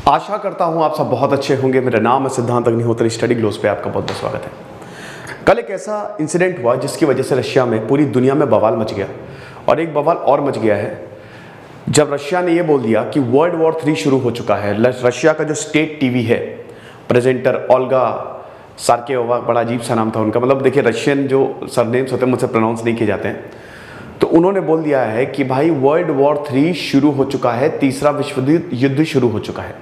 आशा करता हूं आप सब बहुत अच्छे होंगे। मेरा नाम है सिद्धांत अग्निहोत्री, स्टडी ग्लोस पे आपका बहुत बहुत स्वागत है। कल एक ऐसा इंसिडेंट हुआ जिसकी वजह से रशिया में, पूरी दुनिया में बवाल मच गया। और एक बवाल और मच गया है जब रशिया ने यह बोल दिया कि वर्ल्ड वॉर 3 शुरू हो चुका है। रशिया का जो स्टेट टीवी है, प्रेजेंटर ओल्गा सार्केवा, बड़ा अजीब सा नाम था उनका, मतलब देखिए रशियन जो सरनेम्स होते हैं मुझसे प्रोनाउंस नहीं किए जाते हैं, तो उन्होंने बोल दिया है कि भाई वर्ल्ड वॉर 3 शुरू हो चुका है, तीसरा विश्व युद्ध शुरू हो चुका है।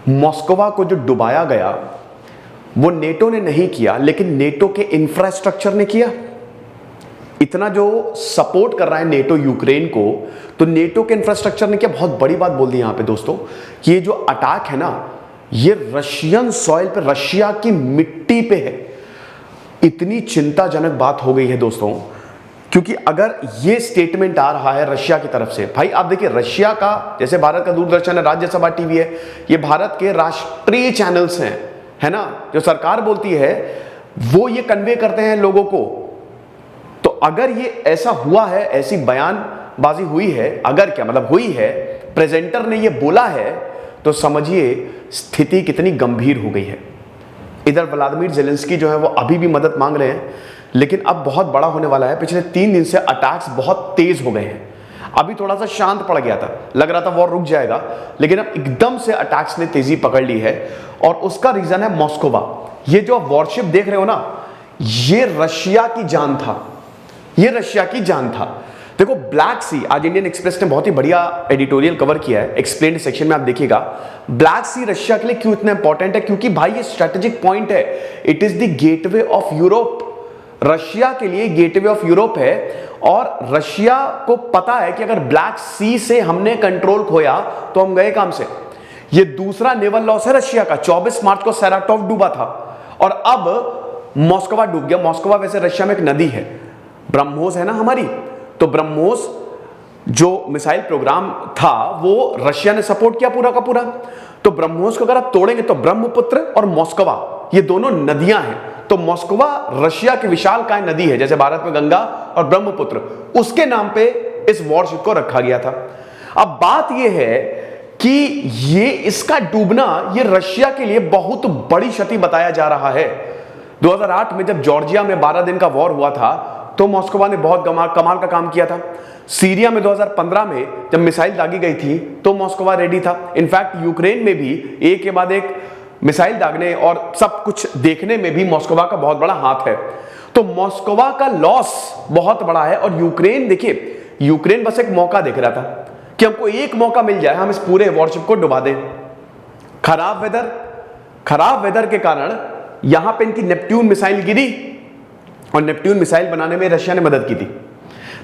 मॉस्कोवा को जो डुबाया गया वो नेटो ने नहीं किया, लेकिन नेटो के इंफ्रास्ट्रक्चर ने किया। इतना जो सपोर्ट कर रहा है नेटो यूक्रेन को, तो नेटो के इंफ्रास्ट्रक्चर ने क्या बहुत बड़ी बात बोल दी यहां पे दोस्तों कि ये जो अटैक है ना, ये रशियन सॉइल पे, रशिया की मिट्टी पे है। इतनी चिंताजनक बात हो गई है दोस्तों, क्योंकि अगर ये स्टेटमेंट आ रहा है रशिया की तरफ से, भाई आप देखिए रशिया का, जैसे भारत का दूरदर्शन है, राज्यसभा टीवी है, ये भारत के राष्ट्रीय चैनल्स हैं, है ना, जो सरकार बोलती है वो ये कन्वे करते हैं लोगों को। तो अगर ये ऐसा हुआ है, ऐसी बयानबाजी हुई है, अगर क्या मतलब हुई है, प्रेजेंटर ने ये बोला है, तो समझिए स्थिति कितनी गंभीर हो गई है। इधर व्लादिमीर ज़ेलेंस्की जो है वो अभी भी मदद मांग रहे हैं, लेकिन अब बहुत बड़ा होने वाला है। पिछले 3 दिन से अटैक्स बहुत तेज हो गए हैं। अभी थोड़ा सा शांत पड़ गया था, लग रहा था वॉर रुक जाएगा, लेकिन अब एकदम से अटैक्स ने तेजी पकड़ ली है। और उसका रीजन है मॉस्कोवा। ये जो वॉरशिप देख रहे हो ना, ये रशिया की जान था, ये रशिया की जान था। देखो ब्लैक सी, आज इंडियन एक्सप्रेस ने बहुत ही बढ़िया एडिटोरियल कवर किया है, एक्सप्लेन्ड सेक्शन में आप देखिएगा। ब्लैक सी रशिया के लिए क्यों इतना इंपॉर्टेंट है, क्योंकि भाई ये स्ट्रेटेजिक पॉइंट है। It is the gateway of Europe. Russia के लिए गेटवे ऑफ यूरोप है, और रशिया को पता है कि अगर ब्लैक सी से हमने कंट्रोल खोया तो हम गए काम से। ये दूसरा नेवल लॉस है रशिया का। 24 मार्च को सैराटोव डूबा था, और अब मॉस्कोवा डूब गया। मॉस्कोवा वैसे रशिया में एक नदी है, ब्रह्मोस है ना हमारी, तो ब्रह्मोस जो मिसाइल प्रोग्राम था वो रशिया ने सपोर्ट किया पूरा का पूरा। तो ब्रह्मोस को अगर आप तोड़ेंगे तो ब्रह्मपुत्र और मॉस्कोवा, ये दोनों नदियां हैं। तो मॉस्कोवा रशिया की विशालकाय नदी है, जैसे भारत में गंगा और ब्रह्मपुत्र, उसके नाम पे इस वॉरशिप को रखा गया था। अब बात यह है कि ये इसका डूबना ये रशिया के लिए बहुत बड़ी क्षति बताया जा रहा है। 2008 में जब जॉर्जिया में 12 दिन का वॉर हुआ था, तो मॉस्कोवा ने बहुत कमाल का काम किया था। सीरिया में 2015 में जब मिसाइल दागी गई थी, तो मॉस्कोवा रेडी था। इनफैक्ट यूक्रेन में भी एक के बाद एक मिसाइल दागने और सब कुछ देखने में भी मॉस्कोवा का बहुत बड़ा हाथ है। तो मॉस्कोवा का लॉस बहुत बड़ा है। और यूक्रेन, देखिए यूक्रेन बस एक मौका देख रहा था कि हमको एक मौका मिल जाए, हम इस पूरे वॉरशिप को डुबा दें। खराब वेदर के कारण यहां पे इनकी नेपट्यून मिसाइल गिरी, और नेपट्यून मिसाइल बनाने में रशिया ने मदद की थी।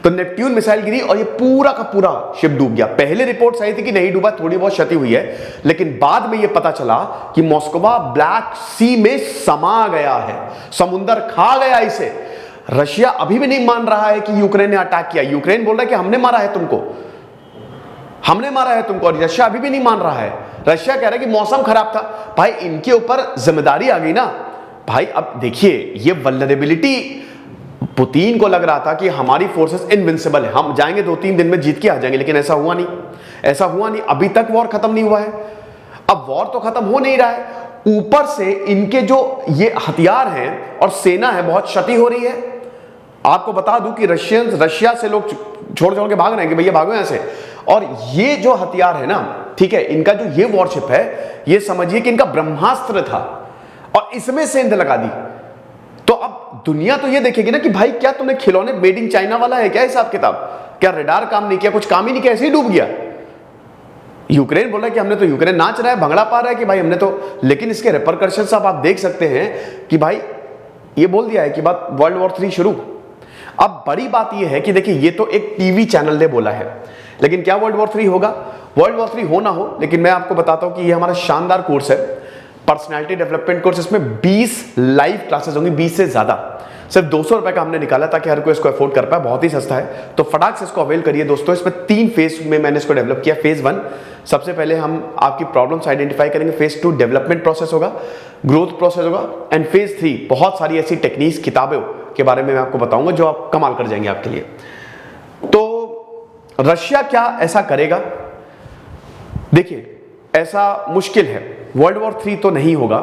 तो नेपट्यून मिसाइल गिरी और ये पूरा का पूरा शिप डूब गया। पहले रिपोर्ट्स आई थी कि नहीं डूबा, थोड़ी बहुत क्षति हुई है, लेकिन बाद में ये पता चला कि मॉस्कोवा ब्लैक सी में समा गया है, समुंदर खा गया इसे। रशिया अभी भी नहीं मान रहा है कि यूक्रेन ने अटैक किया। यूक्रेन बोल रहा है कि हमने मारा है तुमको, हमने मारा है तुमको, और रशिया अभी भी नहीं मान रहा है। रशिया कह रहा है कि मौसम खराब था। भाई इनके ऊपर जिम्मेदारी आ गई ना भाई। अब देखिए ये वल्नरेबिलिटी, पुतिन को लग रहा था कि हमारी फोर्सेस इनविंसिबल है, हम जाएंगे 2-3 दिन में जीत के आ जाएंगे, लेकिन ऐसा हुआ नहीं, ऐसा हुआ नहीं। अभी तक वॉर खत्म नहीं हुआ है। अब वॉर तो खत्म हो नहीं रहा है, ऊपर से इनके जो ये हथियार हैं और सेना है, बहुत क्षति हो रही है। आपको बता दूं कि रशिया से लोग छोड़ के भाग रहे हैं कि भैया भागो यहां से। और ये जो हथियार है ना, ठीक है, इनका जो ये वॉरशिप है, ये समझिए कि इनका ब्रह्मास्त्र था, और इसमें सेंध लगा दी। तो अब दुनिया तो ये देखेगी ना कि भाई क्या तुमने खिलौने मेड इन चाइना वाला है क्या हिसाब किताब, क्या रडार काम नहीं किया, कुछ काम ही नहीं किया, ऐसे ही डूब गया। यूक्रेन बोला कि हमने तो, यूक्रेन नाच रहा है, भंगड़ा पा रहा है कि भाई हमने तो, लेकिन इसके रिपरकशंस आप देख सकते हैं कि भाई ये बोल दिया है कि बात वर्ल्ड वॉर 3 शुरू। अब बड़ी बात यह है कि देखिए ये तो एक टीवी चैनल ने बोला है, लेकिन क्या वर्ल्ड वॉर 3 होगा? वर्ल्ड वॉर 3 हो ना हो, लेकिन मैं आपको बताता हूं कि ये हमारा शानदार कोर्स है, पर्सनालिटी डेवलपमेंट कोर्स। इसमें 20 लाइव क्लासेस होंगी, 20 से ज्यादा। सिर्फ 200 रुपए का हमने निकाला ताकि हर कोई इसको अफोर्ड कर पाए, बहुत ही सस्ता है। तो फटाक से इसको अवेल करिए दोस्तों। इसमें 3 फेज में मैंने इसको डेवलप किया। फेज 1, सबसे पहले हम आपकी प्रॉब्लम्स आइडेंटिफाई करेंगे। फेज 2 डेवलपमेंट प्रोसेस होगा, ग्रोथ प्रोसेस होगा, एंड फेज 3 बहुत सारी ऐसी टेक्निक्स, किताबों के बारे में मैं आपको बताऊंगा जो आप कमाल कर जाएंगे आपके लिए। तो रशिया क्या ऐसा करेगा? देखिए ऐसा मुश्किल है, वर्ल्ड वॉर 3 तो नहीं होगा,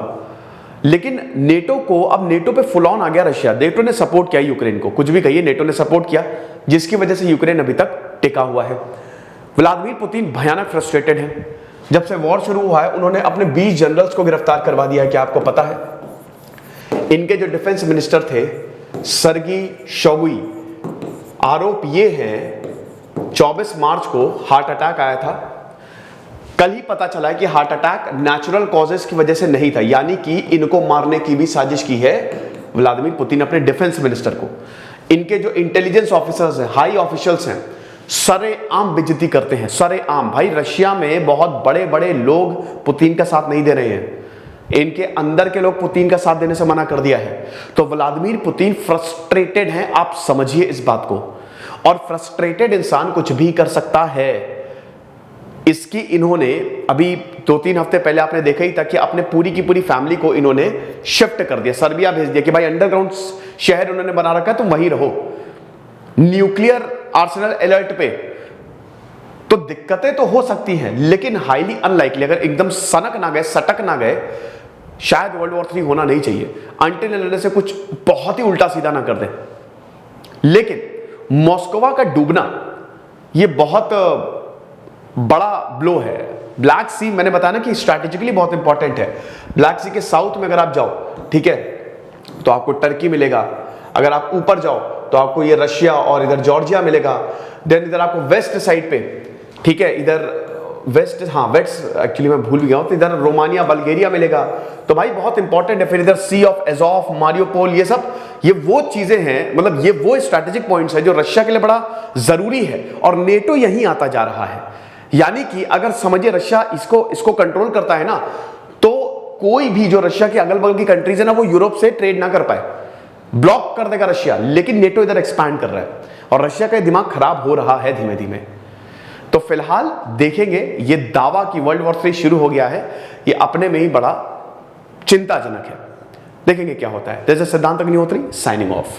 लेकिन नेटो को, अब नेटो पे फुल ऑन आ गया रशिया। नेटो ने सपोर्ट किया यूक्रेन को, कुछ भी कहिए, नेटो ने सपोर्ट किया, जिसकी वजह से यूक्रेन अभी तक टिका हुआ है। व्लादिमीर पुतिन भयानक फ्रस्ट्रेटेड हैं। जब से वॉर शुरू हुआ है उन्होंने अपने 20 जनरल्स को गिरफ्तार करवा दिया है। क्या आपको पता है? इनके जो डिफेंस मिनिस्टर थे सर्गी शोगुई, आरोप ये है 24 मार्च को हार्ट अटैक आया था। कल ही पता चला है कि हार्ट अटैक नेचुरल कॉजेस की वजह से नहीं था, यानी कि इनको मारने की भी साजिश की है व्लादिमीर पुतिन अपने डिफेंस मिनिस्टर को। इनके जो इंटेलिजेंस ऑफिसर्स हैं, हाई ऑफिशियल्स हैं, सरेआम बेइज्जती करते हैं, सरेआम। भाई रशिया में बहुत बड़े बड़े लोग पुतिन का साथ नहीं दे रहे हैं, इनके अंदर के लोग पुतिन का साथ देने से मना कर दिया है। तो व्लादिमीर पुतिन फ्रस्ट्रेटेड हैं, आप समझिए इस बात को। और फ्रस्ट्रेटेड इंसान कुछ भी कर सकता है। इसकी इन्होंने अभी 2-3 हफ्ते पहले आपने देखा ही था कि अपने पूरी की पूरी फैमिली को इन्होंने शिफ्ट कर दिया, सर्बिया भेज दिया कि भाई अंडरग्राउंड शहर उन्होंने बना रखा है, तुम वहीं रहो। न्यूक्लियर आर्सेनल अलर्ट पे। तो दिक्कतें तो हो सकती हैं, लेकिन हाईली अनलाइकली, अगर एकदम सनक ना गए, सटक ना गए, शायद वर्ल्ड वॉर 3 होना नहीं चाहिए, अंटिल अनलेस से कुछ बहुत ही उल्टा सीधा ना कर दें। लेकिन मॉस्कोवा का डूबना यह बहुत बड़ा ब्लो है। ब्लैक सी, मैंने बताया ना कि स्ट्रैटेजिकली बहुत इंपॉर्टेंट है। ब्लैक सी के साउथ में अगर आप जाओ, ठीक है, तो आपको टर्की मिलेगा। अगर आप ऊपर जाओ तो आपको ये रशिया और इधर जॉर्जिया मिलेगा। देन इधर आपको वेस्ट साइड पे, ठीक है, इधर वेस्ट, हाँ वेस्ट एक्चुअली मैं भूल गया हूं, तो इधर रोमानिया बल्गेरिया मिलेगा। तो भाई बहुत इंपॉर्टेंट है। फिर इधर सी ऑफ एजोफ, मारियोपोल, ये सब, ये वो चीजें हैं, मतलब ये वो स्ट्रैटेजिक पॉइंट्स है जो रशिया के लिए बड़ा जरूरी है। और नेटो यहीं आता जा रहा है। यानी कि अगर समझिए रशिया इसको कंट्रोल करता है ना, तो कोई भी जो रशिया के अगल बगल की कंट्रीज है ना, वो यूरोप से ट्रेड ना कर पाए, ब्लॉक कर देगा रशिया। लेकिन नेटो इधर एक्सपैंड कर रहा है और रशिया का दिमाग खराब हो रहा है धीमे धीमे। तो फिलहाल देखेंगे, ये दावा कि वर्ल्ड वॉर 3 शुरू हो गया है, ये अपने में ही बड़ा चिंताजनक है। देखेंगे क्या होता है। जैसे सिद्धांत अग्निहोत्री साइनिंग ऑफ।